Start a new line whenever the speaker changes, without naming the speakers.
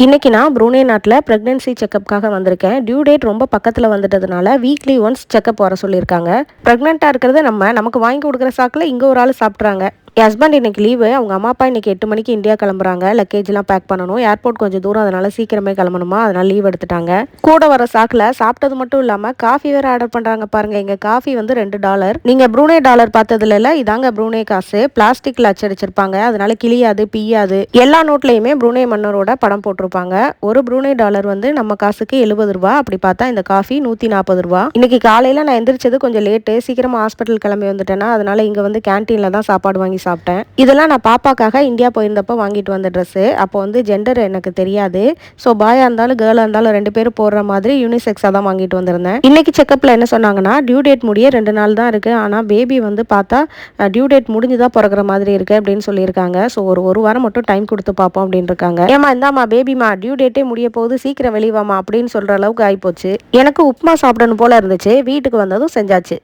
இன்னைக்கு நான் ப்ரூனே நாட்டில் ப்ரெக்னென்சி செக்கப்புக்காக வந்திருக்கேன். டியூ டேட் ரொம்ப பக்கத்தில் வந்துட்டதுனால வீக்லி ஒன்ஸ் செக்கப் வர சொல்லியிருக்காங்க. ப்ரெக்னெண்ட்டாக இருக்கிறது நமக்கு வாங்கி கொடுக்குற சாக்கில் இங்கே ஒரு ஆள் சாப்பிட்றாங்க. என் ஹஸ்பண்ட் இன்னைக்கு லீவு. அவங்க அம்மா அப்பா இன்னைக்கு 8 மணிக்கு இந்தியா கிளம்புறாங்க. லக்கேஜ்லாம் பேக் பண்ணணும். ஏர்போர்ட் கொஞ்சம் தூரம், அதனால சீக்கிரமே கிளம்பணுமா, அதனால லீவ் எடுத்துட்டாங்க. கூட வர சாக்கில் சாப்பிட்டது மட்டும் இல்லாமல் காஃபி வேறு ஆர்டர் பண்ணுறாங்க பாருங்க. எங்கள் காஃபி வந்து $2. நீங்கள் ப்ரூனே டாலர் பார்த்ததுல இல்லை, இதாங்க ப்ரூனே காசு. பிளாஸ்டிக்கில் அச்சடிச்சிருப்பாங்க, அதனால கிளியாது பிய்யாது. எல்லா நோட்லையுமே ப்ரூனே மன்னரோட படம் போட்டிருப்பாங்க. ஒரு ப்ரூனே டாலர் வந்து நம்ம காசுக்கு $70. அப்படி பார்த்தா இந்த காஃபி $140. இன்னைக்கு காலையில் நான் எந்திரிச்சது கொஞ்சம் லேட்டு. சீக்கிரமாக ஹாஸ்பிட்டல் கிளம்பி வந்துட்டேன்னா, அதனால இங்கே வந்து கேன்டீனில் தான் சாப்பாடு வாங்கி சாப்பிட்டேன். இதெல்லாம் நான் பாப்பாக்காக இந்தியா போயிருந்தப்போ வாங்கிட்டு வந்த ட்ரெஸ்ஸு. அப்போ வந்து ஜெண்டர் எனக்கு தெரியாது. ஸோ பாயாக இருந்தாலும் கேர்ளாக இருந்தாலும் 2 பேரும் போடுற மாதிரி யூனிசெக்ஸாக தான் வாங்கிட்டு வந்திருந்தேன். இன்னைக்கு செக்கப்பில் என்ன சொன்னாங்கன்னா, டியூ டேட் முடிய 2 நாள் தான் இருக்குது. ஆனால் பேபி வந்து பார்த்தா டியூ டேட் முடிஞ்சு தான் பிறக்கிற மாதிரி இருக்குது அப்படின்னு சொல்லியிருக்காங்க. ஸோ ஒரு வாரம் மட்டும் டைம் கொடுத்து பார்ப்போம் அப்படின்னு இருக்காங்க. ஏமா இந்தாம்மா பேபிமா, டியூ டேட்டே முடிய போகுது, சீக்கிரம் வெளிவாமா அப்படின்னு சொல்கிற அளவுக்கு ஆகிப்போச்சு. எனக்கு உப்புமா சாப்பிடணும் போல இருந்துச்சு. வீட்டுக்கு வந்ததும் செஞ்சாச்சு.